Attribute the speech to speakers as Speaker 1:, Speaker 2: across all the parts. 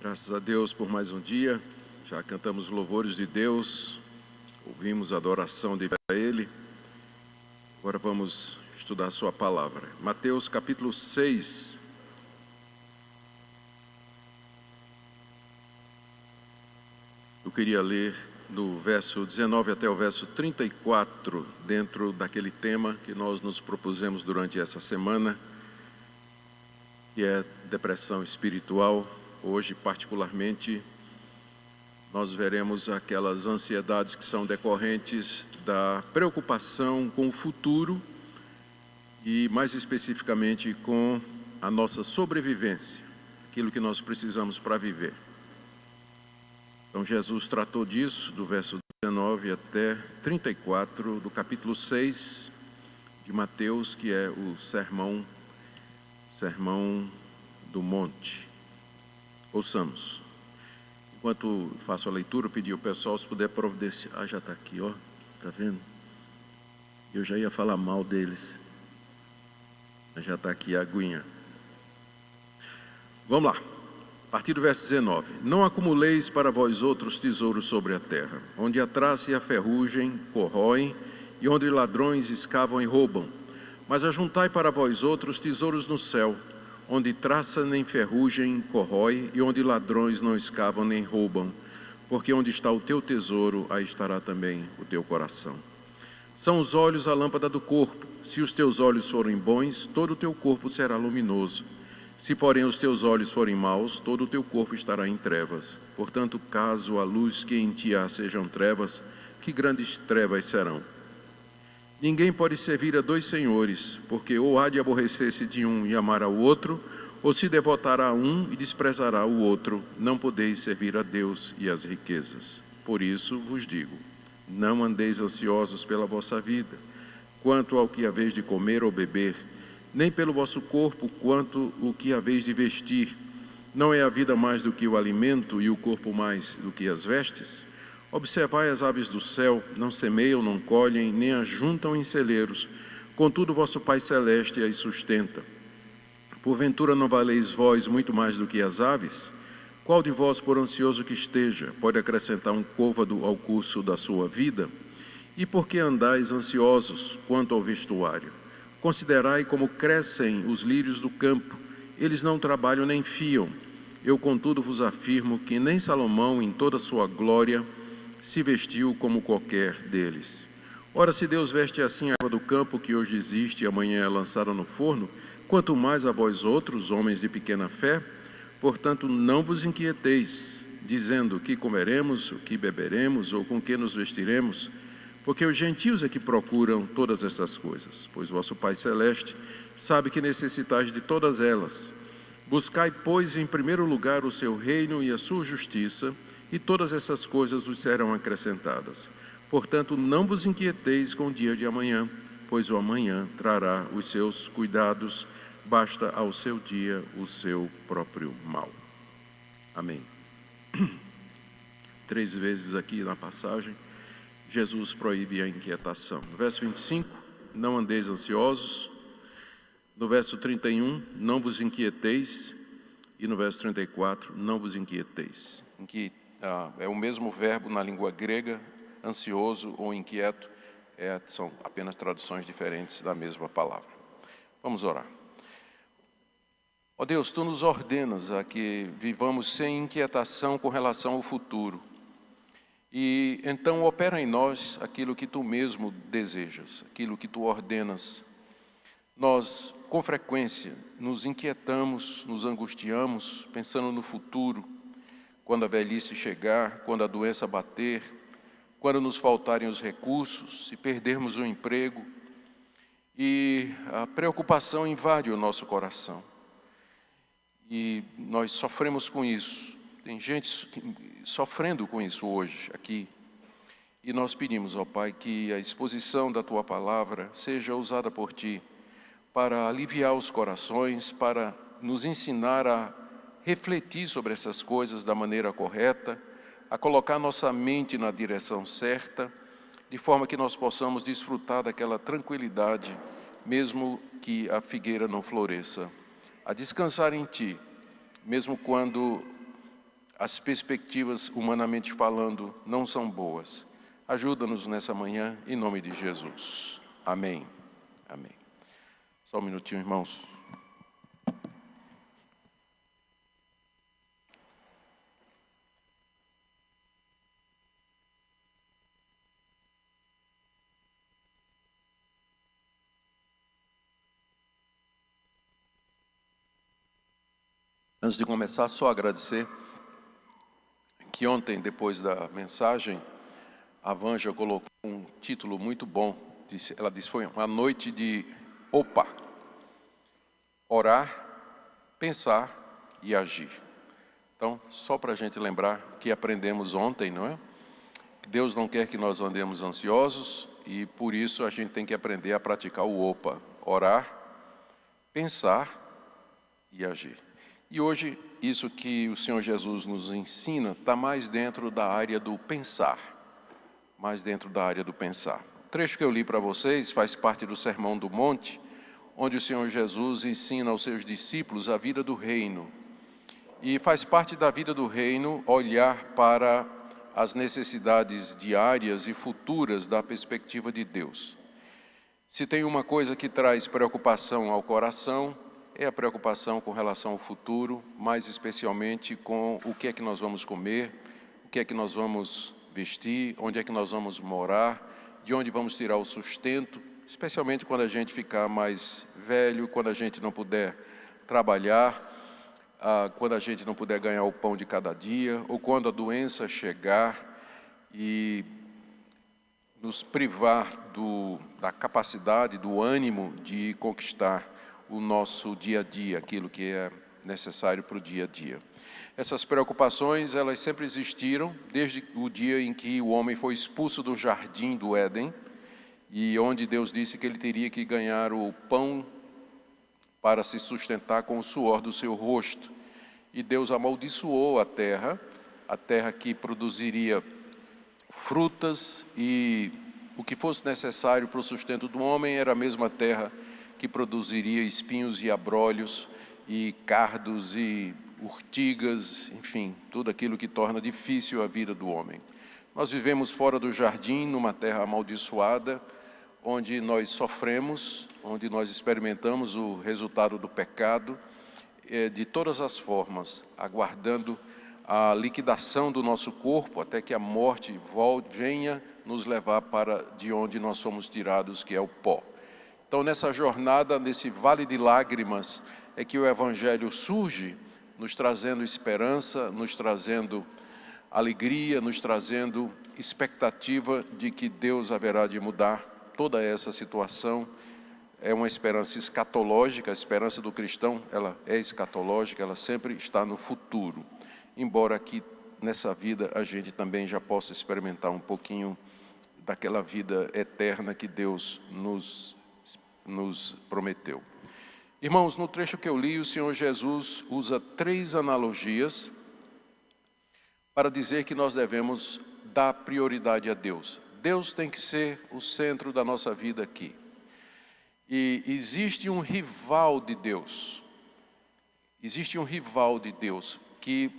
Speaker 1: Graças a Deus por mais um dia. Já cantamos louvores de Deus, ouvimos a adoração a Ele. Agora vamos estudar a sua palavra. Mateus capítulo 6. Eu queria ler do verso 19 até o verso 34, dentro daquele tema que nós nos propusemos durante essa semana, que é depressão espiritual. Hoje, particularmente, nós veremos aquelas ansiedades que são decorrentes da preocupação com o futuro e, mais especificamente, com a nossa sobrevivência, aquilo que nós precisamos para viver. Então, Jesus tratou disso do verso 19 até 34 do capítulo 6 de Mateus, que é o Sermão do Monte. Ouçamos. Enquanto faço a leitura, eu pedi ao pessoal se puder providenciar. Já está aqui, ó. Está vendo? Eu já ia falar mal deles. Mas já está aqui a aguinha. Vamos lá. A partir do verso 19. Não acumuleis para vós outros tesouros sobre a terra, onde a traça e a ferrugem corroem, e onde ladrões escavam e roubam. Mas ajuntai para vós outros tesouros no céu, onde traça nem ferrugem corrói, e onde ladrões não escavam nem roubam, porque onde está o teu tesouro, aí estará também o teu coração. São os olhos a lâmpada do corpo. Se os teus olhos forem bons, todo o teu corpo será luminoso. Se, porém, os teus olhos forem maus, todo o teu corpo estará em trevas. Portanto, caso a luz que em ti há sejam trevas, que grandes trevas serão. Ninguém pode servir a dois senhores, porque ou há de aborrecer-se de um e amar ao outro, ou se devotará a um e desprezará o outro. Não podeis servir a Deus e às riquezas. Por isso vos digo, não andeis ansiosos pela vossa vida, quanto ao que haveis de comer ou beber, nem pelo vosso corpo, quanto o que haveis de vestir. Não é a vida mais do que o alimento e o corpo mais do que as vestes? Observai as aves do céu, não semeiam, não colhem, nem ajuntam em celeiros, contudo vosso Pai Celeste as sustenta. Porventura não valeis vós muito mais do que as aves? Qual de vós, por ansioso que esteja, pode acrescentar um côvado ao curso da sua vida? E por que andais ansiosos quanto ao vestuário? Considerai como crescem os lírios do campo, eles não trabalham nem fiam. Eu, contudo, vos afirmo que nem Salomão, em toda a sua glória, se vestiu como qualquer deles. Ora, se Deus veste assim a erva do campo, que hoje existe e amanhã é lançada no forno, quanto mais a vós outros, homens de pequena fé. Portanto, não vos inquieteis, dizendo o que comeremos, o que beberemos, ou com que nos vestiremos, porque os gentios é que procuram todas essas coisas, pois vosso Pai Celeste sabe que necessitais de todas elas. Buscai, pois, em primeiro lugar o seu reino e a sua justiça, e todas essas coisas vos serão acrescentadas. Portanto, não vos inquieteis com o dia de amanhã, pois o amanhã trará os seus cuidados, basta ao seu dia o seu próprio mal. Amém. 3 vezes aqui na passagem, Jesus proíbe a inquietação. No verso 25, não andeis ansiosos. No verso 31, não vos inquieteis. E no verso 34, não vos inquieteis. É o mesmo verbo na língua grega, ansioso ou inquieto, são apenas traduções diferentes da mesma palavra. Vamos orar. Ó Deus, Tu nos ordenas a que vivamos sem inquietação com relação ao futuro. E então opera em nós aquilo que Tu mesmo desejas, aquilo que Tu ordenas. Nós, com frequência, nos inquietamos, nos angustiamos, pensando no futuro, quando a velhice chegar, quando a doença bater, quando nos faltarem os recursos, se perdermos o emprego, e a preocupação invade o nosso coração. E nós sofremos com isso. Tem gente sofrendo com isso hoje, aqui. E nós pedimos, ó Pai, que a exposição da Tua Palavra seja usada por Ti para aliviar os corações, para nos ensinar a refletir sobre essas coisas da maneira correta, a colocar nossa mente na direção certa, de forma que nós possamos desfrutar daquela tranquilidade, mesmo que a figueira não floresça, a descansar em Ti, mesmo quando as perspectivas, humanamente falando, não são boas. Ajuda-nos nessa manhã, em nome de Jesus. Amém. Amém. Só um minutinho, irmãos. Antes de começar, só agradecer que ontem, depois da mensagem, a Vanja colocou um título muito bom. Ela disse, foi uma noite de OPA. Orar, pensar e agir. Então, só para a gente lembrar que aprendemos ontem, não é? Deus não quer que nós andemos ansiosos e por isso a gente tem que aprender a praticar o OPA. Orar, pensar e agir. E hoje, isso que o Senhor Jesus nos ensina está mais dentro da área do pensar. Mais dentro da área do pensar. O trecho que eu li para vocês faz parte do Sermão do Monte, onde o Senhor Jesus ensina aos seus discípulos a vida do reino. E faz parte da vida do reino olhar para as necessidades diárias e futuras da perspectiva de Deus. Se tem uma coisa que traz preocupação ao coração, é a preocupação com relação ao futuro, mais especialmente com o que é que nós vamos comer, o que é que nós vamos vestir, onde é que nós vamos morar, de onde vamos tirar o sustento, especialmente quando a gente ficar mais velho, quando a gente não puder trabalhar, quando a gente não puder ganhar o pão de cada dia, ou quando a doença chegar e nos privar da capacidade, do ânimo de conquistar o nosso dia a dia, aquilo que é necessário para o dia a dia. Essas preocupações, elas sempre existiram desde o dia em que o homem foi expulso do jardim do Éden e onde Deus disse que ele teria que ganhar o pão para se sustentar com o suor do seu rosto. E Deus amaldiçoou a terra que produziria frutas e o que fosse necessário para o sustento do homem era a mesma terra que produziria espinhos e abrolhos e cardos e urtigas, enfim, tudo aquilo que torna difícil a vida do homem. Nós vivemos fora do jardim, numa terra amaldiçoada, onde nós sofremos, onde nós experimentamos o resultado do pecado, de todas as formas, aguardando a liquidação do nosso corpo, até que a morte venha nos levar para de onde nós somos tirados, que é o pó. Então, nessa jornada, nesse vale de lágrimas, é que o Evangelho surge, nos trazendo esperança, nos trazendo alegria, nos trazendo expectativa de que Deus haverá de mudar toda essa situação. É uma esperança escatológica, a esperança do cristão, ela é escatológica, ela sempre está no futuro. Embora aqui, nessa vida, a gente também já possa experimentar um pouquinho daquela vida eterna que Deus nos prometeu. Irmãos, no trecho que eu li, o Senhor Jesus usa 3 analogias para dizer que nós devemos dar prioridade a Deus. Deus tem que ser o centro da nossa vida aqui. E existe um rival de Deus. Existe um rival de Deus que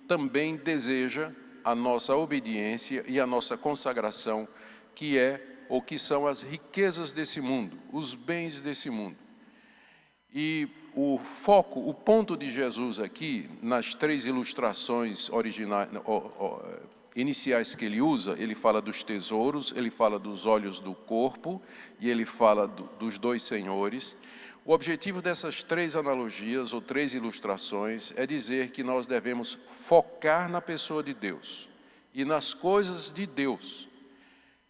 Speaker 1: também deseja a nossa obediência e a nossa consagração, que é ou que são as riquezas desse mundo, os bens desse mundo. E o foco, o ponto de Jesus aqui, nas 3 ilustrações iniciais que ele usa, ele fala dos tesouros, ele fala dos olhos do corpo e ele fala dos 2 senhores. O objetivo dessas 3 analogias ou 3 ilustrações é dizer que nós devemos focar na pessoa de Deus e nas coisas de Deus.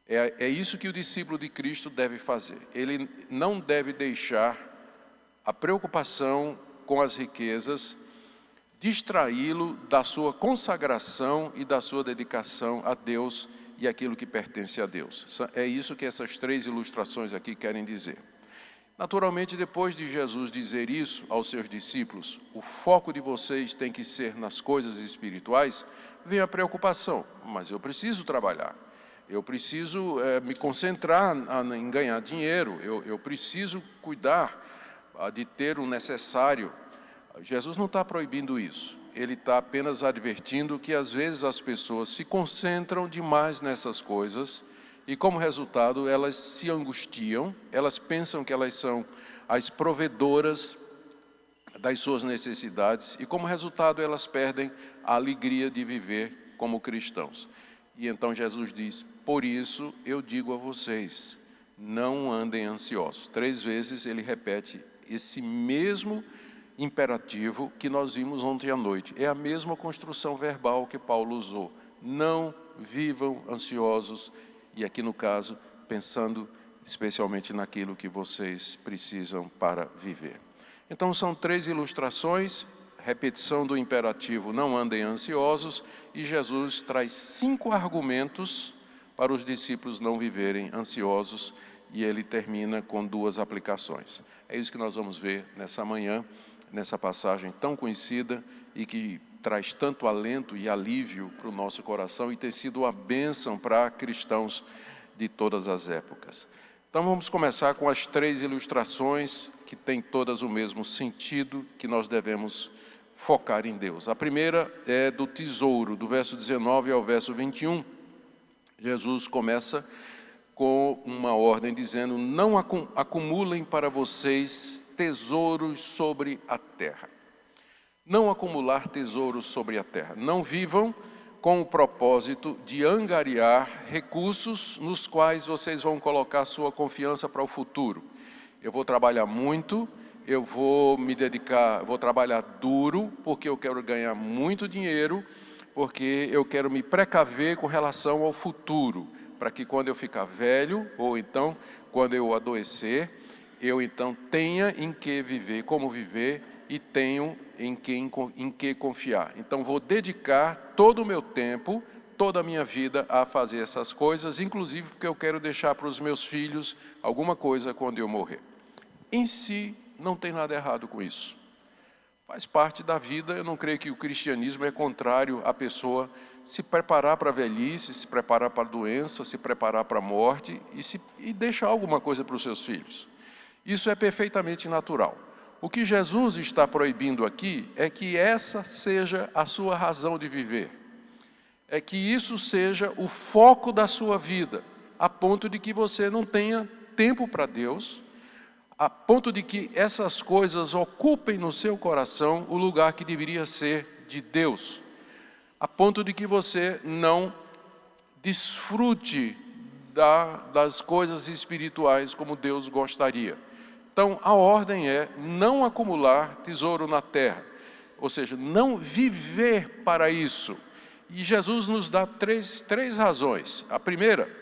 Speaker 1: É isso que o discípulo de Cristo deve fazer. Ele não deve deixar a preocupação com as riquezas distraí-lo da sua consagração e da sua dedicação a Deus e aquilo que pertence a Deus. É isso que essas 3 ilustrações aqui querem dizer. Naturalmente, depois de Jesus dizer isso aos seus discípulos, o foco de vocês tem que ser nas coisas espirituais, vem a preocupação, mas eu preciso trabalhar. Eu preciso me concentrar em ganhar dinheiro, eu preciso cuidar de ter o necessário. Jesus não está proibindo isso. ele está apenas advertindo que às vezes as pessoas se concentram demais nessas coisas e, como resultado, elas se angustiam, elas pensam que elas são as provedoras das suas necessidades e, como resultado, elas perdem a alegria de viver como cristãos. E então Jesus diz: por isso eu digo a vocês, não andem ansiosos. 3 vezes ele repete esse mesmo imperativo que nós vimos ontem à noite. É a mesma construção verbal que Paulo usou. Não vivam ansiosos, e aqui no caso, pensando especialmente naquilo que vocês precisam para viver. Então são 3 ilustrações, repetição do imperativo, não andem ansiosos, e Jesus traz 5 argumentos para os discípulos não viverem ansiosos, e ele termina com 2 aplicações. É isso que nós vamos ver nessa manhã, nessa passagem tão conhecida e que traz tanto alento e alívio para o nosso coração e tem sido uma bênção para cristãos de todas as épocas. Então vamos começar com as 3 ilustrações que têm todas o mesmo sentido, que nós devemos focar em Deus. A primeira é do tesouro, do verso 19 ao verso 21. Jesus começa com uma ordem dizendo: não acumulem para vocês tesouros sobre a terra. Não acumular tesouros sobre a terra. Não vivam com o propósito de angariar recursos nos quais vocês vão colocar sua confiança para o futuro. Eu vou trabalhar muito, eu vou me dedicar, vou trabalhar duro, porque eu quero ganhar muito dinheiro, porque eu quero me precaver com relação ao futuro, para que quando eu ficar velho, ou então quando eu adoecer, eu então tenha em que viver, como viver, e tenho em que confiar. Então vou dedicar todo o meu tempo, toda a minha vida a fazer essas coisas, inclusive porque eu quero deixar para os meus filhos alguma coisa quando eu morrer. Em si, não tem nada errado com isso. Faz parte da vida. Eu não creio que o cristianismo é contrário à pessoa se preparar para a velhice, se preparar para a doença, se preparar para a morte e deixar alguma coisa para os seus filhos. Isso é perfeitamente natural. O que Jesus está proibindo aqui é que essa seja a sua razão de viver. É que isso seja o foco da sua vida, a ponto de que você não tenha tempo para Deus, a ponto de que essas coisas ocupem no seu coração o lugar que deveria ser de Deus, a ponto de que você não desfrute das coisas espirituais como Deus gostaria. Então, a ordem é não acumular tesouro na terra, ou seja, não viver para isso. E Jesus nos dá três razões. A primeira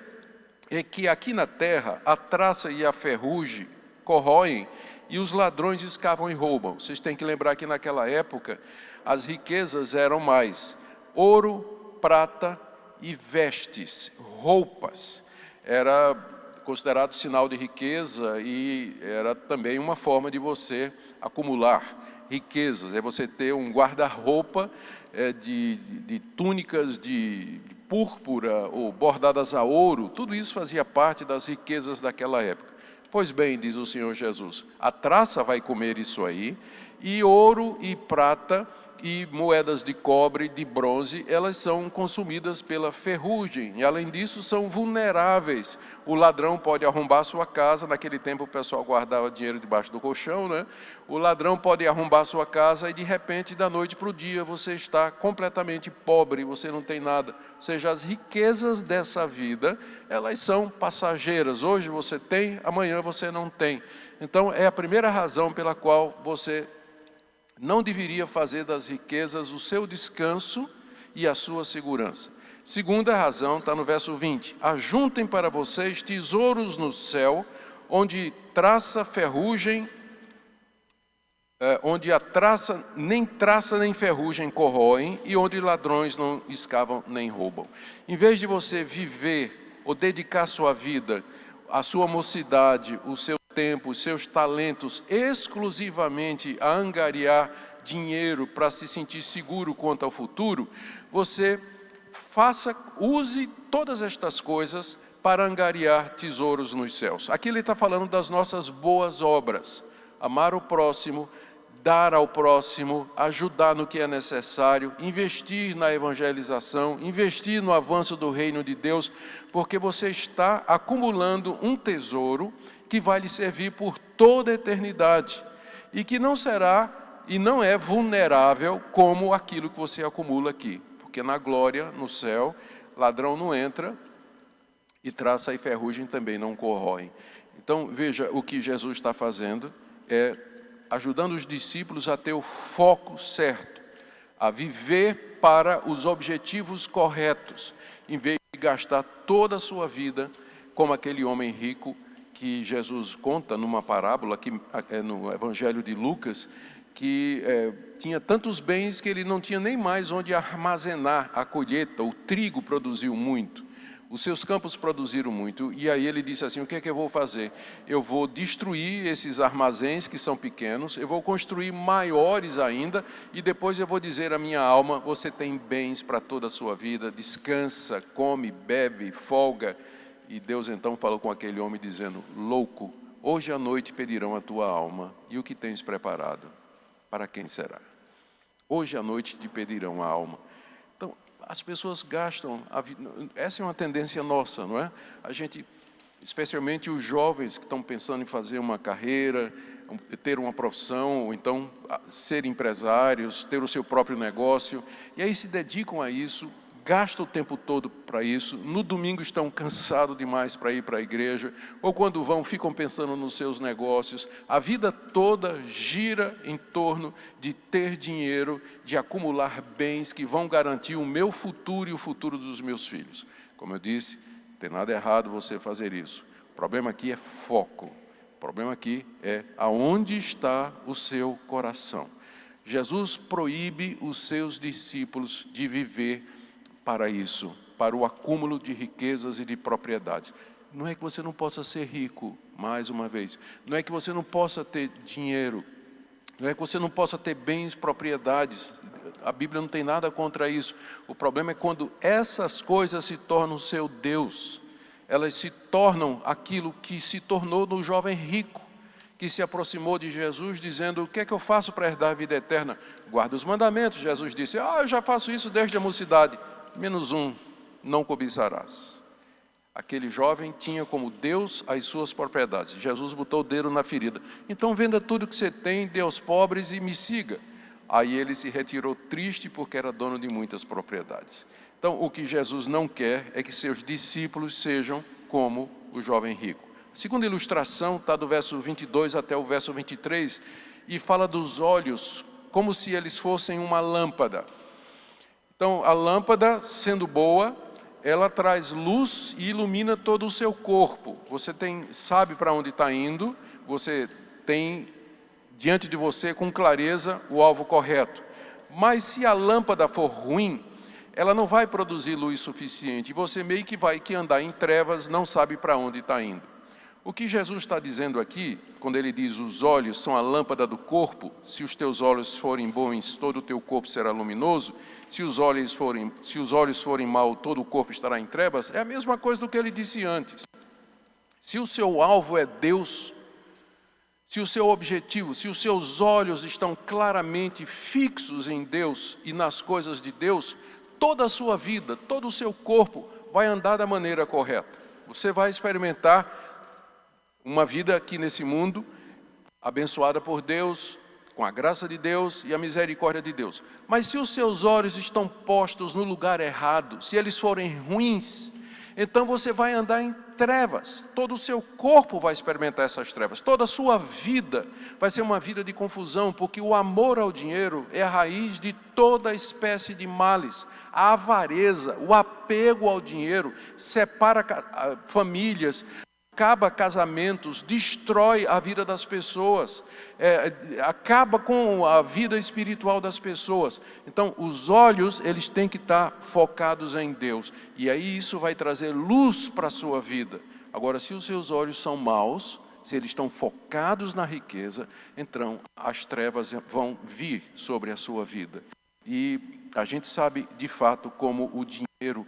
Speaker 1: é que aqui na terra a traça e a ferrugem corroem e os ladrões escavam e roubam. Vocês têm que lembrar que naquela época as riquezas eram mais ouro, prata e vestes, roupas. Era considerado sinal de riqueza e era também uma forma de você acumular riquezas. É você ter um guarda-roupa de túnicas de púrpura ou bordadas a ouro. Tudo isso fazia parte das riquezas daquela época. Pois bem, diz o Senhor Jesus, a traça vai comer isso aí, e ouro e prata e moedas de cobre, de bronze, elas são consumidas pela ferrugem, e além disso são vulneráveis. O ladrão pode arrombar sua casa, naquele tempo o pessoal guardava dinheiro debaixo do colchão, né? O ladrão pode arrombar sua casa e de repente, da noite para o dia, você está completamente pobre, você não tem nada. Ou seja, as riquezas dessa vida, elas são passageiras. Hoje você tem, amanhã você não tem. Então é a primeira razão pela qual você não deveria fazer das riquezas o seu descanso e a sua segurança. Segunda razão está no verso 20. Ajuntem para vocês tesouros no céu, onde nem traça nem ferrugem corroem, e onde ladrões não escavam nem roubam. Em vez de você viver ou dedicar sua vida, a sua mocidade, o seu tempo, os seus talentos exclusivamente a angariar dinheiro para se sentir seguro quanto ao futuro, você use todas estas coisas para angariar tesouros nos céus. Aqui ele está falando das nossas boas obras, amar o próximo, dar ao próximo, ajudar no que é necessário, investir na evangelização, investir no avanço do reino de Deus, porque você está acumulando um tesouro que vai lhe servir por toda a eternidade e que não será e não é vulnerável como aquilo que você acumula aqui, porque na glória, no céu, ladrão não entra e traça e ferrugem também não corroem. Então veja, o que Jesus está fazendo é ajudando os discípulos a ter o foco certo, a viver para os objetivos corretos, em vez de gastar toda a sua vida como aquele homem rico que Jesus conta numa parábola, que é no Evangelho de Lucas, que tinha tantos bens que ele não tinha nem mais onde armazenar a colheita. O trigo produziu muito, os seus campos produziram muito, e aí ele disse assim: o que é que eu vou fazer? Eu vou destruir esses armazéns que são pequenos, eu vou construir maiores ainda, e depois eu vou dizer à minha alma: você tem bens para toda a sua vida, descansa, come, bebe, folga. E Deus então falou com aquele homem dizendo: louco, hoje à noite pedirão a tua alma, e o que tens preparado? Para quem será? Hoje à noite te pedirão a alma. Então, as pessoas gastam a vida. Essa é uma tendência nossa, não é? A gente, especialmente os jovens que estão pensando em fazer uma carreira, ter uma profissão, ou então ser empresários, ter o seu próprio negócio, e aí se dedicam a isso, gastam o tempo todo para isso, no domingo estão cansados demais para ir para a igreja, ou quando vão ficam pensando nos seus negócios. A vida toda gira em torno de ter dinheiro, de acumular bens que vão garantir o meu futuro e o futuro dos meus filhos. Como eu disse, não tem nada errado você fazer isso. O problema aqui é foco. O problema aqui é aonde está o seu coração. Jesus proíbe os seus discípulos de viver para isso, para o acúmulo de riquezas e de propriedades. Não é que você não possa ser rico, mais uma vez. Não é que você não possa ter dinheiro. Não é que você não possa ter bens, propriedades. A Bíblia não tem nada contra isso. O problema é quando essas coisas se tornam o seu Deus. Elas se tornam aquilo que se tornou no jovem rico, que se aproximou de Jesus dizendo: o que é que eu faço para herdar a vida eterna? Guarda os mandamentos. Jesus disse: eu já faço isso desde a mocidade. Menos um, não cobiçarás. Aquele jovem tinha como Deus as suas propriedades. Jesus botou o dedo na ferida. Então venda tudo que você tem, dê aos pobres e me siga. Aí ele se retirou triste porque era dono de muitas propriedades. Então o que Jesus não quer é que seus discípulos sejam como o jovem rico. A segunda ilustração está do verso 22 até o verso 23 e fala dos olhos como se eles fossem uma lâmpada. Então, a lâmpada, sendo boa, ela traz luz e ilumina todo o seu corpo. Você sabe para onde está indo, você tem diante de você com clareza o alvo correto. Mas se a lâmpada for ruim, ela não vai produzir luz suficiente. E você meio que vai andar em trevas, não sabe para onde está indo. O que Jesus está dizendo aqui, quando ele diz os olhos são a lâmpada do corpo, se os teus olhos forem bons, todo o teu corpo será luminoso. Se os olhos forem mal, todo o corpo estará em trevas. É a mesma coisa do que ele disse antes. Se o seu alvo é Deus, se o seu objetivo, se os seus olhos estão claramente fixos em Deus e nas coisas de Deus, toda a sua vida, todo o seu corpo vai andar da maneira correta. Você vai experimentar uma vida aqui nesse mundo, abençoada por Deus, com a graça de Deus e a misericórdia de Deus. Mas se os seus olhos estão postos no lugar errado, se eles forem ruins, então você vai andar em trevas. Todo o seu corpo vai experimentar essas trevas. Toda a sua vida vai ser uma vida de confusão, porque o amor ao dinheiro é a raiz de toda espécie de males. A avareza, o apego ao dinheiro separa famílias, acaba casamentos, destrói a vida das pessoas, acaba com a vida espiritual das pessoas. Então, os olhos, eles têm que estar focados em Deus. E aí isso vai trazer luz para a sua vida. Agora, se os seus olhos são maus, se eles estão focados na riqueza, então as trevas vão vir sobre a sua vida. E a gente sabe, de fato, como o dinheiro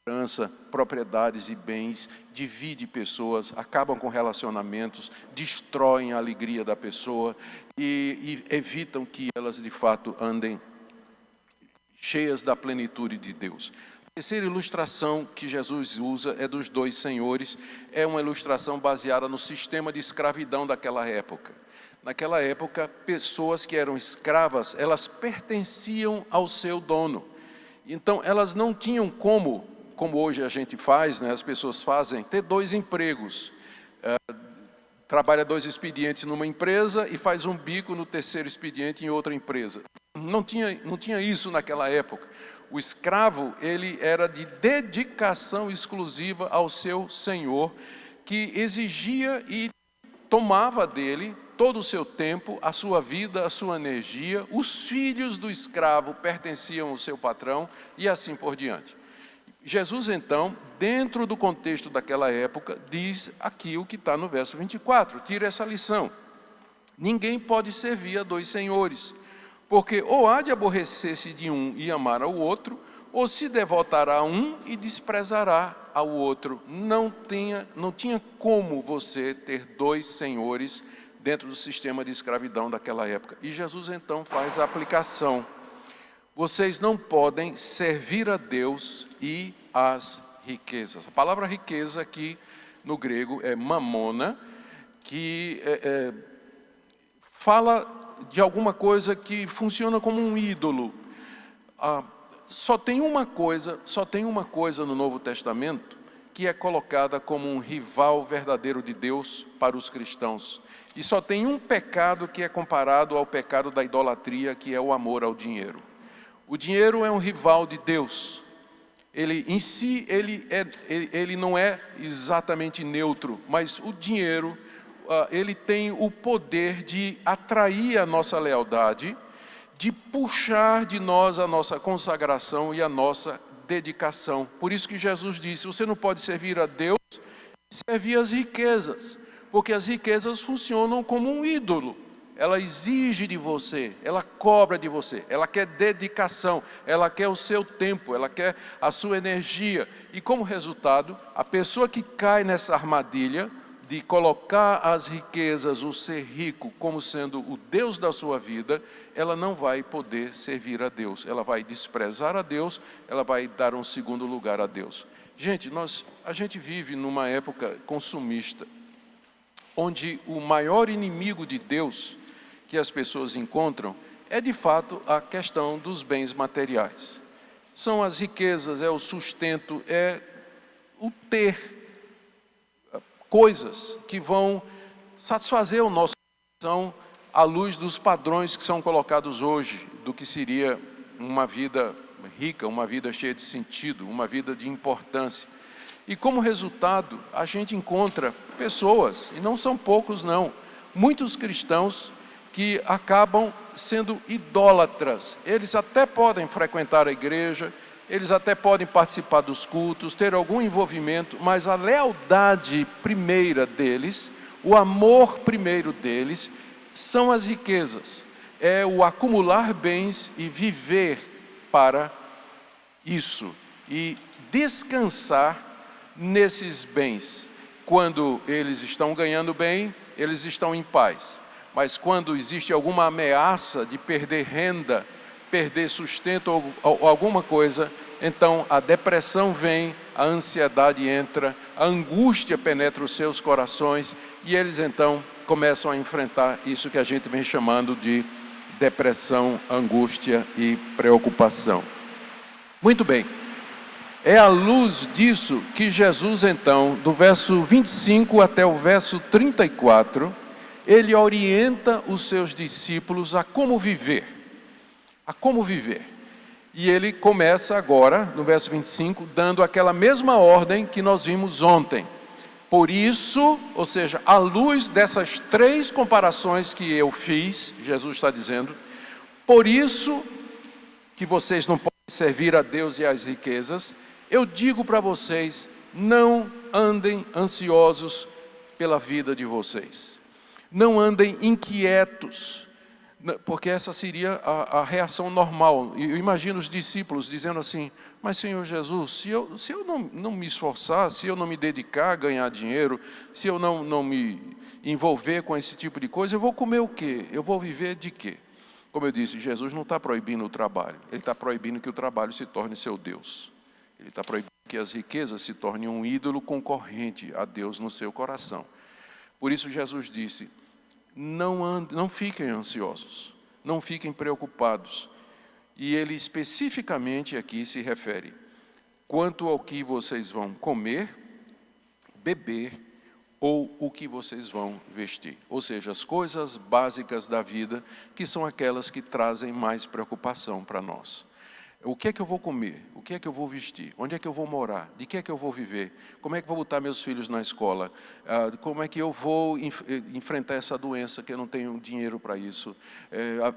Speaker 1: herança, propriedades e bens, divide pessoas, acabam com relacionamentos, destroem a alegria da pessoa e evitam que elas de fato andem cheias da plenitude de Deus. A terceira ilustração que Jesus usa é dos dois senhores, é uma ilustração baseada no sistema de escravidão daquela época. Naquela época, pessoas que eram escravas, elas pertenciam ao seu dono. Então, elas não tinham como hoje a gente faz, né, as pessoas fazem, ter dois empregos. Trabalha 2 expedientes numa empresa e faz um bico no terceiro expediente em outra empresa. Não tinha isso naquela época. O escravo, ele era de dedicação exclusiva ao seu senhor, que exigia e tomava dele todo o seu tempo, a sua vida, a sua energia. Os filhos do escravo pertenciam ao seu patrão e assim por diante. Jesus, então, dentro do contexto daquela época, diz aqui o que está no verso 24, tira essa lição. Ninguém pode servir a 2 senhores, porque ou há de aborrecer-se de um e amar ao outro, ou se devotará a um e desprezará ao outro. Não tinha como você ter 2 senhores dentro do sistema de escravidão daquela época. E Jesus, então, faz a aplicação. Vocês não podem servir a Deus e às riquezas. A palavra riqueza aqui no grego é mamona, que fala de alguma coisa que funciona como um ídolo. Só tem uma coisa no Novo Testamento que é colocada como um rival verdadeiro de Deus para os cristãos. E só tem um pecado que é comparado ao pecado da idolatria, que é o amor ao dinheiro. O dinheiro é um rival de Deus. Ele em si, ele não é exatamente neutro, mas o dinheiro, ele tem o poder de atrair a nossa lealdade, de puxar de nós a nossa consagração e a nossa dedicação. Por isso que Jesus disse, você não pode servir a Deus e servir as riquezas, porque as riquezas funcionam como um ídolo. Ela exige de você, ela cobra de você, ela quer dedicação, ela quer o seu tempo, ela quer a sua energia. E como resultado, a pessoa que cai nessa armadilha de colocar as riquezas, o ser rico, como sendo o Deus da sua vida, ela não vai poder servir a Deus. Ela vai desprezar a Deus, ela vai dar um segundo lugar a Deus. Gente, a gente vive numa época consumista, onde o maior inimigo de Deus que as pessoas encontram é de fato a questão dos bens materiais. São as riquezas, é o sustento, é o ter coisas que vão satisfazer o nosso coração à luz dos padrões que são colocados hoje, do que seria uma vida rica, uma vida cheia de sentido, uma vida de importância. E como resultado, a gente encontra pessoas, e não são poucos não, muitos cristãos que acabam sendo idólatras. Eles até podem frequentar a igreja, eles até podem participar dos cultos, ter algum envolvimento, mas a lealdade primeira deles, o amor primeiro deles, são as riquezas. É o acumular bens e viver para isso. E descansar nesses bens. Quando eles estão ganhando bem, eles estão em paz. Mas quando existe alguma ameaça de perder renda, perder sustento ou alguma coisa, então a depressão vem, a ansiedade entra, a angústia penetra os seus corações e eles então começam a enfrentar isso que a gente vem chamando de depressão, angústia e preocupação. Muito bem, é à luz disso que Jesus então, do verso 25 até o verso 34, ele orienta os seus discípulos a como viver. A como viver. E ele começa agora, no verso 25, dando aquela mesma ordem que nós vimos ontem. Por isso, ou seja, à luz dessas 3 comparações que eu fiz, Jesus está dizendo, por isso que vocês não podem servir a Deus e às riquezas, eu digo para vocês, não andem ansiosos pela vida de vocês. Não andem inquietos, Porque essa seria a reação normal. E eu imagino os discípulos dizendo assim: mas Senhor Jesus, se eu não me esforçar, se eu não me dedicar a ganhar dinheiro, se eu não me envolver com esse tipo de coisa, eu vou comer o quê? Eu vou viver de quê? Como eu disse, Jesus não está proibindo o trabalho, Ele está proibindo que o trabalho se torne seu Deus. Ele está proibindo que as riquezas se tornem um ídolo concorrente a Deus no seu coração. Por isso Jesus disse: não fiquem ansiosos, não fiquem preocupados. E Ele especificamente aqui se refere quanto ao que vocês vão comer, beber ou o que vocês vão vestir. Ou seja, as coisas básicas da vida, que são aquelas que trazem mais preocupação para nós. O que é que eu vou comer? O que é que eu vou vestir? Onde é que eu vou morar? De que é que eu vou viver? Como é que eu vou botar meus filhos na escola? Como é que eu vou enfrentar essa doença que eu não tenho dinheiro para isso?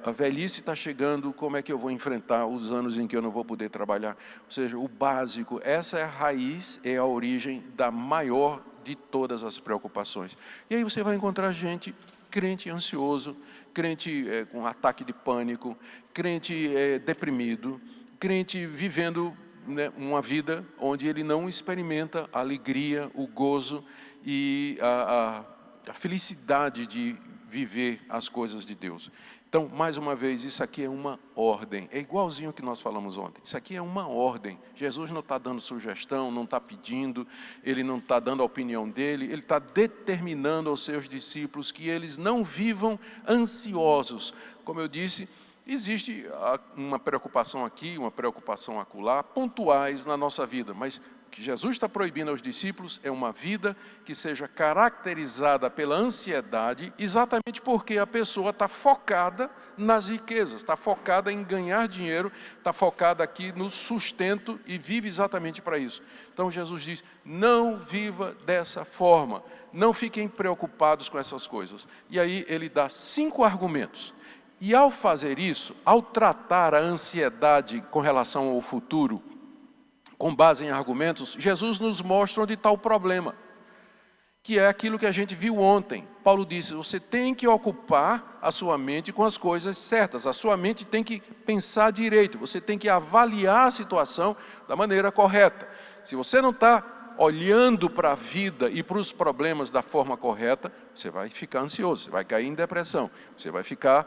Speaker 1: A velhice está chegando, como é que eu vou enfrentar os anos em que eu não vou poder trabalhar? Ou seja, o básico, essa é a raiz, é a origem da maior de todas as preocupações. E aí você vai encontrar gente, crente ansioso, crente com ataque de pânico, crente deprimido, crente vivendo, né, uma vida onde ele não experimenta a alegria, o gozo e a felicidade de viver as coisas de Deus. Então, mais uma vez, isso aqui é uma ordem, é igualzinho o que nós falamos ontem, isso aqui é uma ordem. Jesus não está dando sugestão, não está pedindo, Ele não está dando a opinião dele, Ele está determinando aos seus discípulos que eles não vivam ansiosos. Como eu disse, existe uma preocupação aqui, uma preocupação acolá, pontuais na nossa vida, mas o que Jesus está proibindo aos discípulos é uma vida que seja caracterizada pela ansiedade, exatamente porque a pessoa está focada nas riquezas, está focada em ganhar dinheiro, está focada aqui no sustento e vive exatamente para isso. Então Jesus diz: não viva dessa forma, não fiquem preocupados com essas coisas. E aí ele dá 5 argumentos. E ao fazer isso, ao tratar a ansiedade com relação ao futuro, com base em argumentos, Jesus nos mostra onde está o problema, que é aquilo que a gente viu ontem. Paulo disse: você tem que ocupar a sua mente com as coisas certas, a sua mente tem que pensar direito, você tem que avaliar a situação da maneira correta. Se você não está olhando para a vida e para os problemas da forma correta, você vai ficar ansioso, você vai cair em depressão, você vai ficar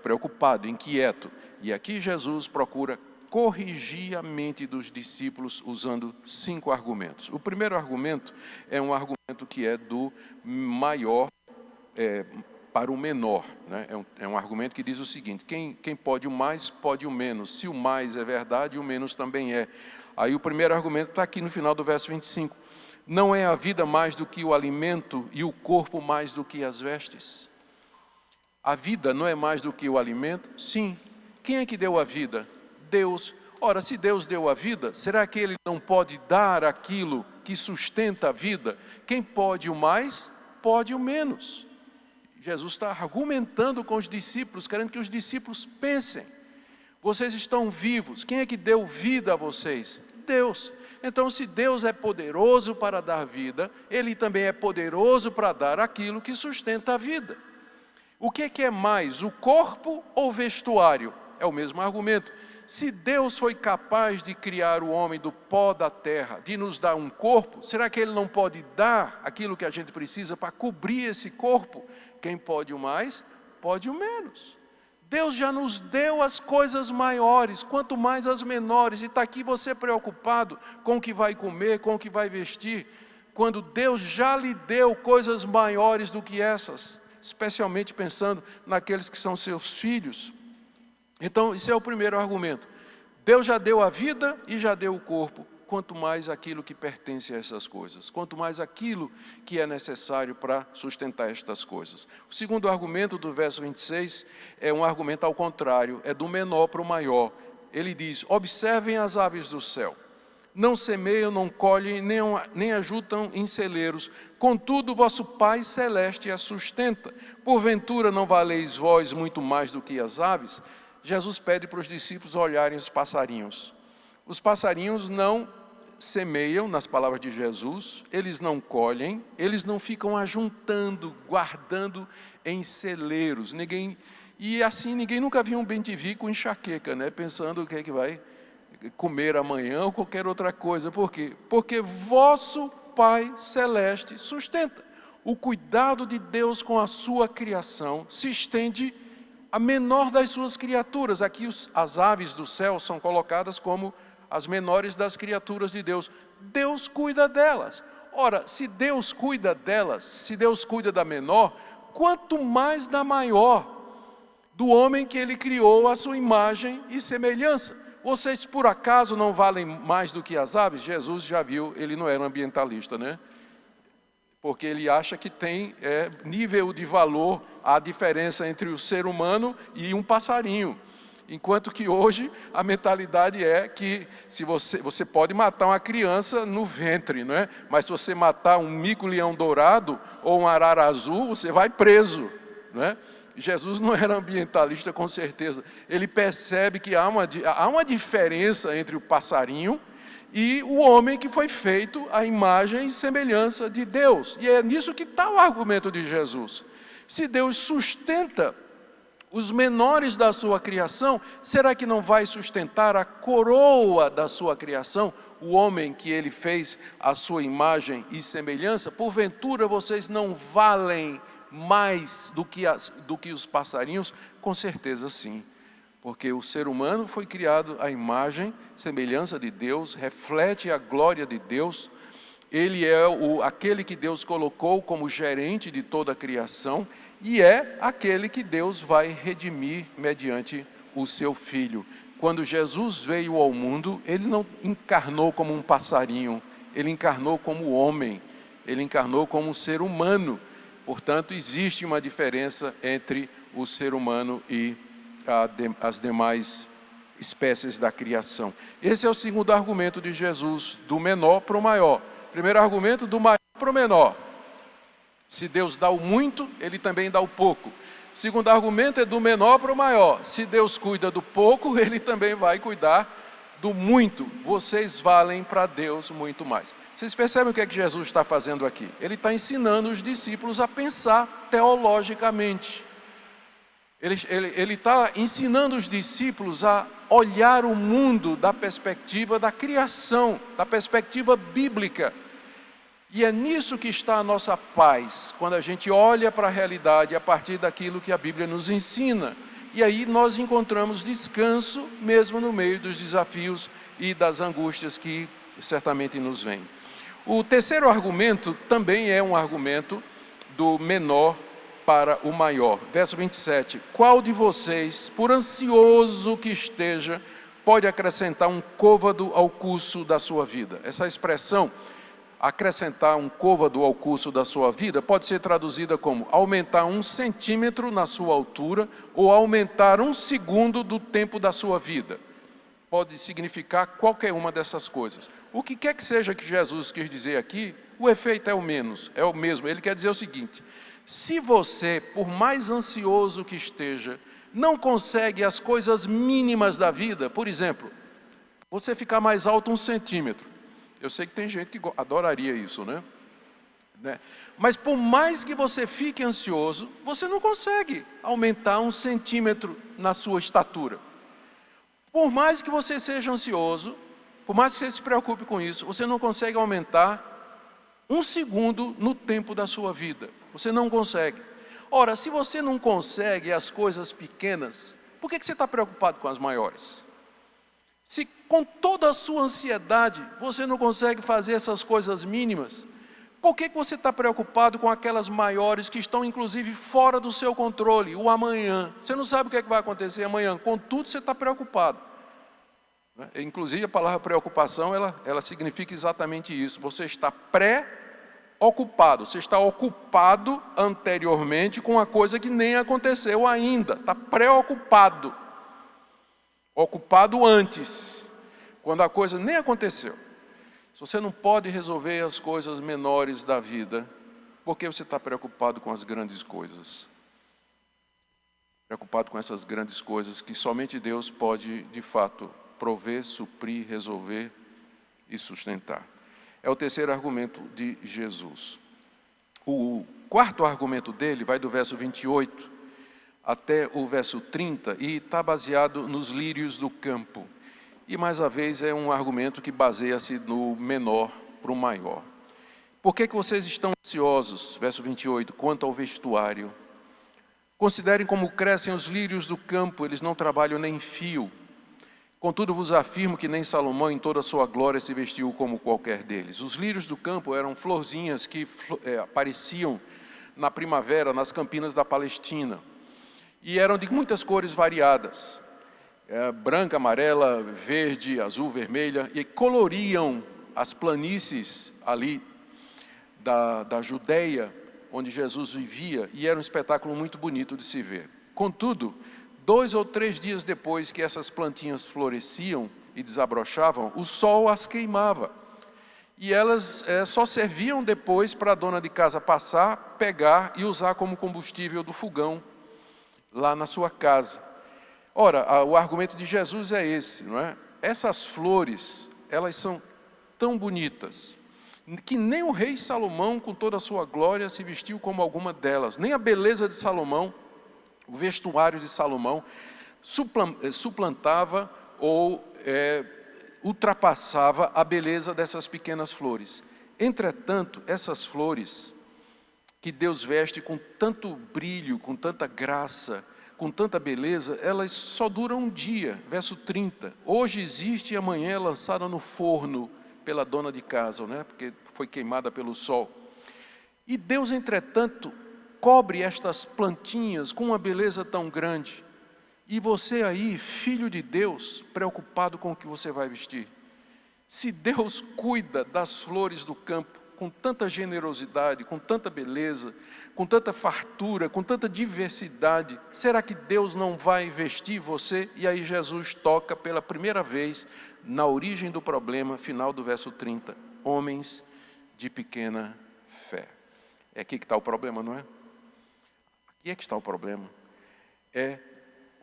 Speaker 1: preocupado, inquieto. E aqui Jesus procura corrigir a mente dos discípulos usando 5 argumentos. O primeiro argumento é um argumento que é do maior para o menor, né? É um argumento que diz o seguinte: quem pode o mais, pode o menos. Se o mais é verdade, o menos também é. Aí o primeiro argumento está aqui no final do verso 25. Não é a vida mais do que o alimento e o corpo mais do que as vestes? A vida não é mais do que o alimento? Sim. Quem é que deu a vida? Deus. Ora, se Deus deu a vida, será que Ele não pode dar aquilo que sustenta a vida? Quem pode o mais, pode o menos. Jesus está argumentando com os discípulos, querendo que os discípulos pensem. Vocês estão vivos. Quem é que deu vida a vocês? Deus. Então, se Deus é poderoso para dar vida, Ele também é poderoso para dar aquilo que sustenta a vida. O que é mais, o corpo ou o vestuário? É o mesmo argumento. Se Deus foi capaz de criar o homem do pó da terra, de nos dar um corpo, será que Ele não pode dar aquilo que a gente precisa para cobrir esse corpo? Quem pode o mais, pode o menos. Deus já nos deu as coisas maiores, quanto mais as menores. E está aqui você preocupado com o que vai comer, com o que vai vestir, quando Deus já lhe deu coisas maiores do que essas, especialmente pensando naqueles que são seus filhos. Então, esse é o primeiro argumento. Deus já deu a vida e já deu o corpo, quanto mais aquilo que pertence a essas coisas, quanto mais aquilo que é necessário para sustentar estas coisas. O segundo argumento do verso 26 é um argumento ao contrário, é do menor para o maior. Ele diz: observem as aves do céu, não semeiam, não colhem, nem ajuntam em celeiros, contudo vosso Pai Celeste as sustenta. Porventura não valeis vós muito mais do que as aves? Jesus pede para os discípulos olharem os passarinhos. Os passarinhos não semeiam, nas palavras de Jesus, eles não colhem, eles não ficam ajuntando, guardando em celeiros. Ninguém E assim, ninguém nunca viu um bem-te-vi com enxaqueca, né? Pensando o que é que vai comer amanhã ou qualquer outra coisa. Por quê? Porque vosso Pai Celeste sustenta. O cuidado de Deus com a sua criação se estende à menor das suas criaturas. Aqui as aves do céu são colocadas como as menores das criaturas de Deus. Deus cuida delas. Ora, se Deus cuida delas, se Deus cuida da menor, quanto mais da maior, do homem que Ele criou à sua imagem e semelhança. Vocês por acaso não valem mais do que as aves? Jesus já viu, ele não era ambientalista, né? Porque ele acha que tem nível de valor a diferença entre o ser humano e um passarinho. Enquanto que hoje a mentalidade é que se você pode matar uma criança no ventre, não é? Mas se você matar um mico-leão dourado ou um arara azul, você vai preso, não é? Jesus não era ambientalista, com certeza. Ele percebe que há uma diferença entre o passarinho e o homem que foi feito à imagem e semelhança de Deus. E é nisso que está o argumento de Jesus. Se Deus sustenta os menores da sua criação, será que não vai sustentar a coroa da sua criação, o homem que Ele fez à sua imagem e semelhança? Porventura vocês não valem mais do que os passarinhos? Com certeza sim, porque o ser humano foi criado à imagem, semelhança de Deus, reflete a glória de Deus, ele é aquele que Deus colocou como gerente de toda a criação, e é aquele que Deus vai redimir mediante o seu Filho. Quando Jesus veio ao mundo, Ele não encarnou como um passarinho, Ele encarnou como homem, Ele encarnou como um ser humano. Portanto, existe uma diferença entre o ser humano e as demais espécies da criação. Esse é o segundo argumento de Jesus, do menor para o maior. Primeiro argumento, do maior para o menor. Se Deus dá o muito, Ele também dá o pouco. Segundo argumento é do menor para o maior. Se Deus cuida do pouco, Ele também vai cuidar do muito. Vocês valem para Deus muito mais. Vocês percebem o que é que Jesus está fazendo aqui? Ele está ensinando os discípulos a pensar teologicamente. Ele está ensinando os discípulos a olhar o mundo da perspectiva da criação, da perspectiva bíblica. E é nisso que está a nossa paz, quando a gente olha para a realidade a partir daquilo que a Bíblia nos ensina. E aí nós encontramos descanso, mesmo no meio dos desafios e das angústias que certamente nos vêm. O terceiro argumento também é um argumento do menor para o maior. Verso 27. Qual de vocês, por ansioso que esteja, pode acrescentar um côvado ao curso da sua vida? Essa expressão, acrescentar um côvado ao curso da sua vida, pode ser traduzida como aumentar 1 centímetro na sua altura ou aumentar 1 segundo do tempo da sua vida. Pode significar qualquer uma dessas coisas. O que quer que seja que Jesus quis dizer aqui, o efeito é o mesmo. Ele quer dizer o seguinte: se você, por mais ansioso que esteja, não consegue as coisas mínimas da vida, por exemplo, você ficar mais alto 1 centímetro. Eu sei que tem gente que adoraria isso, né? Mas por mais que você fique ansioso, você não consegue aumentar 1 centímetro na sua estatura. Por mais que você seja ansioso, por mais que você se preocupe com isso, você não consegue aumentar 1 segundo no tempo da sua vida. Você não consegue. Ora, se você não consegue as coisas pequenas, por que você está preocupado com as maiores? Se com toda a sua ansiedade você não consegue fazer essas coisas mínimas, por que você está preocupado com aquelas maiores que estão inclusive fora do seu controle, o amanhã? Você não sabe o que é que vai acontecer amanhã, contudo você está preocupado. Inclusive a palavra preocupação, ela significa exatamente isso. Você está pré-ocupado, você está ocupado anteriormente com uma coisa que nem aconteceu ainda, está preocupado. Ocupado antes, quando a coisa nem aconteceu. Se você não pode resolver as coisas menores da vida, por que você está preocupado com as grandes coisas? Preocupado com essas grandes coisas que somente Deus pode, de fato, prover, suprir, resolver e sustentar. É o terceiro argumento de Jesus. O quarto argumento dele vai do verso 28 até o verso 30, e está baseado nos lírios do campo. E mais uma vez é um argumento que baseia-se no menor para o maior. Por que vocês estão ansiosos, verso 28, quanto ao vestuário? Considerem como crescem os lírios do campo, eles não trabalham nem fio. Contudo vos afirmo que nem Salomão em toda a sua glória se vestiu como qualquer deles. Os lírios do campo eram florzinhas que apareciam na primavera nas campinas da Palestina. E eram de muitas cores variadas. Branca, amarela, verde, azul, vermelha. E coloriam as planícies ali da Judeia, onde Jesus vivia, e era um espetáculo muito bonito de se ver. Contudo, 2 ou 3 dias depois que essas plantinhas floresciam e desabrochavam, o sol as queimava. E elas só serviam depois para a dona de casa passar, pegar e usar como combustível do fogão lá na sua casa. Ora, o argumento de Jesus é esse, não é? Essas flores, elas são tão bonitas, que nem o rei Salomão, com toda a sua glória, se vestiu como alguma delas. Nem a beleza de Salomão, o vestuário de Salomão, suplantava ou ultrapassava a beleza dessas pequenas flores. Entretanto, essas flores que Deus veste com tanto brilho, com tanta graça, com tanta beleza, elas só duram um dia. Verso 30. Hoje existe e amanhã é lançada no forno pela dona de casa, né? Porque foi queimada pelo sol. E Deus, entretanto, cobre estas plantinhas com uma beleza tão grande. E você aí, filho de Deus, preocupado com o que você vai vestir. Se Deus cuida das flores do campo com tanta generosidade, com tanta beleza, com tanta fartura, com tanta diversidade, será que Deus não vai vestir você? E aí Jesus toca pela primeira vez na origem do problema, final do verso 30. Homens de pequena fé. É aqui que está o problema, não é? Aqui é que está o problema. É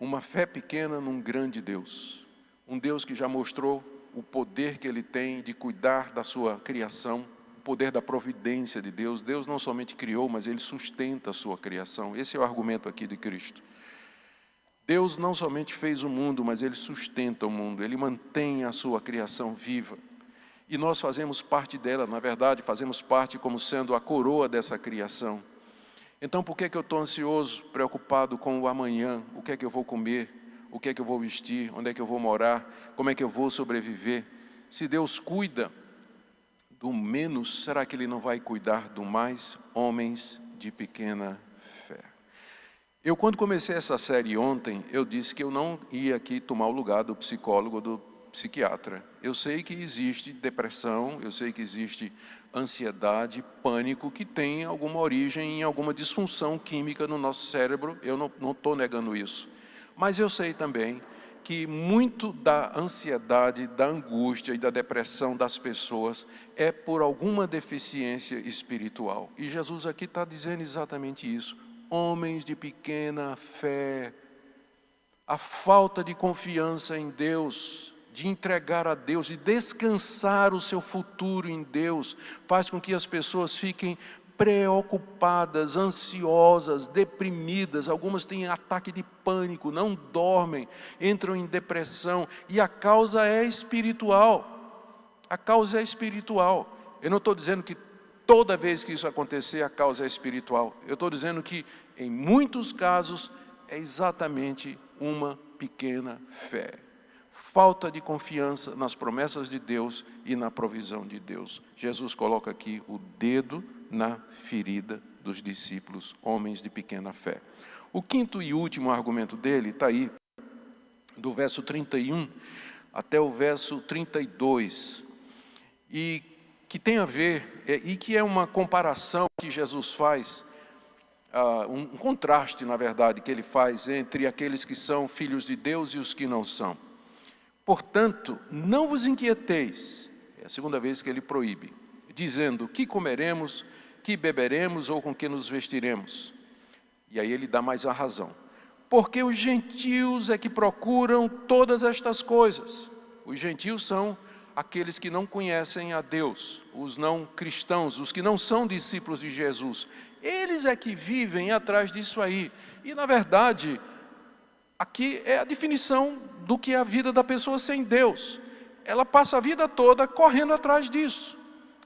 Speaker 1: uma fé pequena num grande Deus. Um Deus que já mostrou o poder que Ele tem de cuidar da sua criação, o poder da providência de Deus. Deus não somente criou, mas Ele sustenta a sua criação. Esse é o argumento aqui de Cristo. Deus não somente fez o mundo, mas Ele sustenta o mundo. Ele mantém a sua criação viva. E nós fazemos parte dela, na verdade, fazemos parte como sendo a coroa dessa criação. Então, por que eu estou ansioso, preocupado com o amanhã? O que é que eu vou comer? O que é que eu vou vestir? Onde é que eu vou morar? Como é que eu vou sobreviver? Se Deus cuida do menos, será que Ele não vai cuidar do mais? Homens de pequena fé. Eu, quando comecei essa série ontem, eu disse que eu não ia aqui tomar o lugar do psicólogo, do psiquiatra. Eu sei que existe depressão, eu sei que existe ansiedade, pânico, que tem alguma origem em alguma disfunção química no nosso cérebro. Eu não estou negando isso. Mas eu sei também que muito da ansiedade, da angústia e da depressão das pessoas é por alguma deficiência espiritual. E Jesus aqui está dizendo exatamente isso. Homens de pequena fé, a falta de confiança em Deus, de entregar a Deus, de descansar o seu futuro em Deus, faz com que as pessoas fiquem preocupadas, ansiosas, deprimidas. Algumas têm ataque de pânico, não dormem, entram em depressão, e a causa é espiritual. A causa é espiritual. Eu não estou dizendo que toda vez que isso acontecer, a causa é espiritual. Eu estou dizendo que, em muitos casos, é exatamente uma pequena fé. Falta de confiança nas promessas de Deus e na provisão de Deus. Jesus coloca aqui o dedo na ferida dos discípulos, homens de pequena fé. O quinto e último argumento dele está aí, do verso 31 até o verso 32, e que tem a ver, e que é uma comparação que Jesus faz, um contraste, na verdade, que ele faz entre aqueles que são filhos de Deus e os que não são. Portanto, não vos inquieteis, é a segunda vez que ele proíbe, dizendo: que comeremos, que beberemos ou com que nos vestiremos? E aí ele dá mais a razão. Porque os gentios é que procuram todas estas coisas. Os gentios são aqueles que não conhecem a Deus, os não cristãos, os que não são discípulos de Jesus. Eles é que vivem atrás disso aí. E, na verdade, aqui é a definição do que é a vida da pessoa sem Deus. Ela passa a vida toda correndo atrás disso.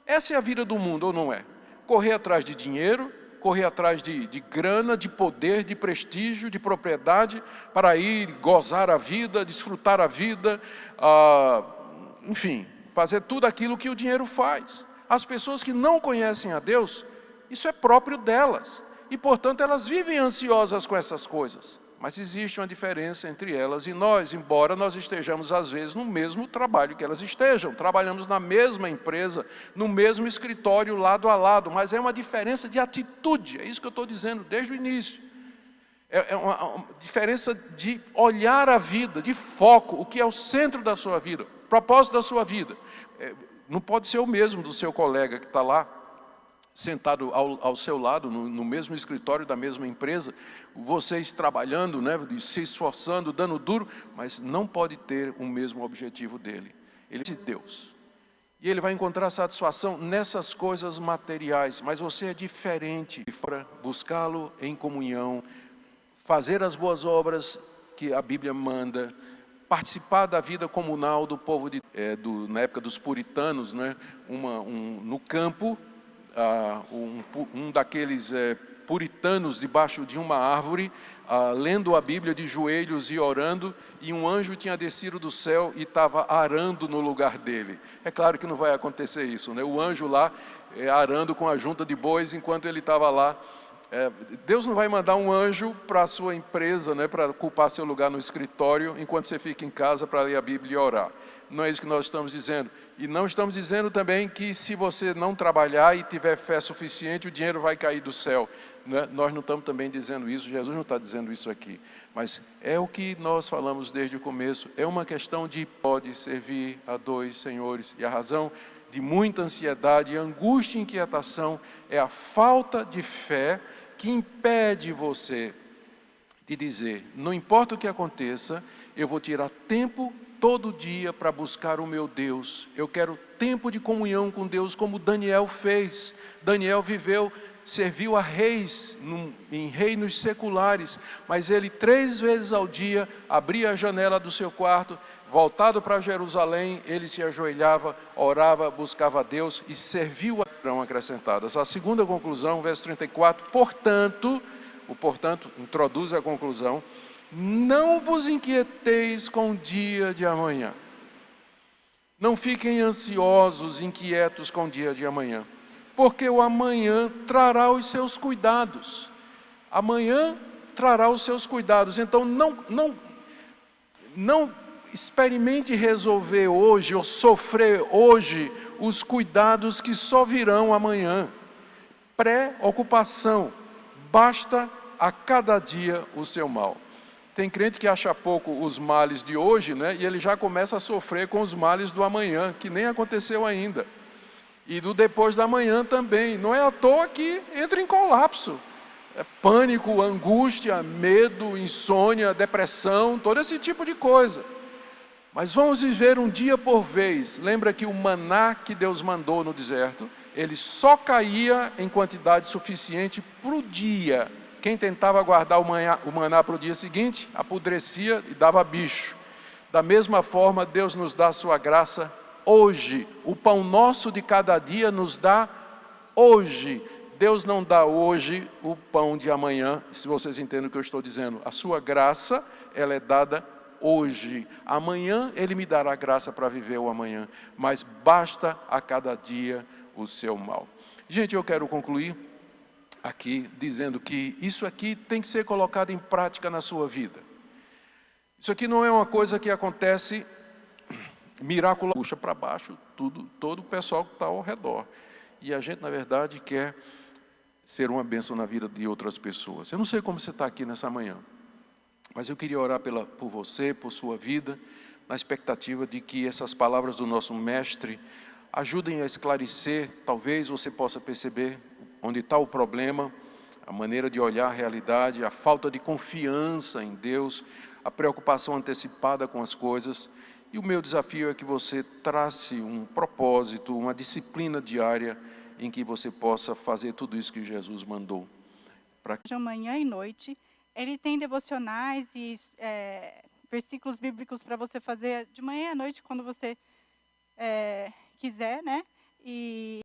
Speaker 1: Essa é a vida do mundo, ou não é? Correr atrás de dinheiro, correr atrás de grana, de poder, de prestígio, de propriedade, para ir gozar a vida, desfrutar a vida, enfim, fazer tudo aquilo que o dinheiro faz. As pessoas que não conhecem a Deus, isso é próprio delas. E, portanto, elas vivem ansiosas com essas coisas. Mas existe uma diferença entre elas e nós, embora nós estejamos, às vezes, no mesmo trabalho que elas estejam. Trabalhamos na mesma empresa, no mesmo escritório, lado a lado. Mas é uma diferença de atitude, é isso que eu estou dizendo desde o início. É uma diferença de olhar a vida, de foco, o que é o centro da sua vida, o propósito da sua vida. Não pode ser o mesmo do seu colega que está lá, sentado ao seu lado, no mesmo escritório da mesma empresa, vocês trabalhando, né, se esforçando, dando duro, mas não pode ter o mesmo objetivo dele. Ele é Deus. E ele vai encontrar satisfação nessas coisas materiais, mas você é diferente. Buscá-lo em comunhão, fazer as boas obras que a Bíblia manda, participar da vida comunal do povo na época dos puritanos, né, no campo, um daqueles puritanos debaixo de uma árvore, lendo a Bíblia de joelhos e orando, e um anjo tinha descido do céu e estava arando no lugar dele. É claro que não vai acontecer isso, né? O anjo lá arando com a junta de bois enquanto ele estava lá. Deus não vai mandar um anjo para a sua empresa, né, para ocupar seu lugar no escritório, enquanto você fica em casa para ler a Bíblia e orar. Não é isso que nós estamos dizendo. E não estamos dizendo também que se você não trabalhar e tiver fé suficiente, o dinheiro vai cair do céu. Nós não estamos também dizendo isso, Jesus não está dizendo isso aqui. Mas é o que nós falamos desde o começo. É uma questão de pode servir a dois senhores. E a razão de muita ansiedade, angústia e inquietação é a falta de fé que impede você de dizer, não importa o que aconteça, eu vou tirar tempo todo dia para buscar o meu Deus. Eu quero tempo de comunhão com Deus, como Daniel fez. Daniel serviu a reis, em reinos seculares, mas ele 3 vezes ao dia abria a janela do seu quarto, voltado para Jerusalém, ele se ajoelhava, orava, buscava a Deus e serviu a acrescentadas. A segunda conclusão, verso 34, portanto introduz a conclusão, não vos inquieteis com o dia de amanhã. Não fiquem ansiosos, inquietos com o dia de amanhã, porque o amanhã trará os seus cuidados. Amanhã trará os seus cuidados. Então não experimente resolver hoje ou sofrer hoje os cuidados que só virão amanhã. Preocupação, basta a cada dia o seu mal. Tem crente que acha pouco os males de hoje, né? E ele já começa a sofrer com os males do amanhã, que nem aconteceu ainda. E do depois da manhã também. Não é à toa que entra em colapso. Pânico, angústia, medo, insônia, depressão, todo esse tipo de coisa. Mas vamos viver um dia por vez. Lembra que o maná que Deus mandou no deserto, ele só caía em quantidade suficiente para o dia. Quem tentava guardar o maná para o dia seguinte, apodrecia e dava bicho. Da mesma forma, Deus nos dá a sua graça hoje. O pão nosso de cada dia nos dá hoje. Deus não dá hoje o pão de amanhã, se vocês entendem o que eu estou dizendo. A sua graça, ela é dada hoje. Amanhã Ele me dará graça para viver o amanhã, mas basta a cada dia o seu mal. Gente, eu quero concluir aqui dizendo que isso aqui tem que ser colocado em prática na sua vida. Isso aqui não é uma coisa que acontece miraculosa, puxa para baixo todo o pessoal que está ao redor. E a gente, na verdade, quer ser uma bênção na vida de outras pessoas. Eu não sei como você está aqui nessa manhã, mas eu queria orar por você, por sua vida, na expectativa de que essas palavras do nosso mestre ajudem a esclarecer, talvez você possa perceber onde está o problema, a maneira de olhar a realidade, a falta de confiança em Deus, a preocupação antecipada com as coisas. E o meu desafio é que você trace um propósito, uma disciplina diária em que você possa fazer tudo isso que Jesus mandou.
Speaker 2: De manhã e noite, ele tem devocionais e versículos bíblicos para você fazer de manhã e à noite, quando você quiser, né? E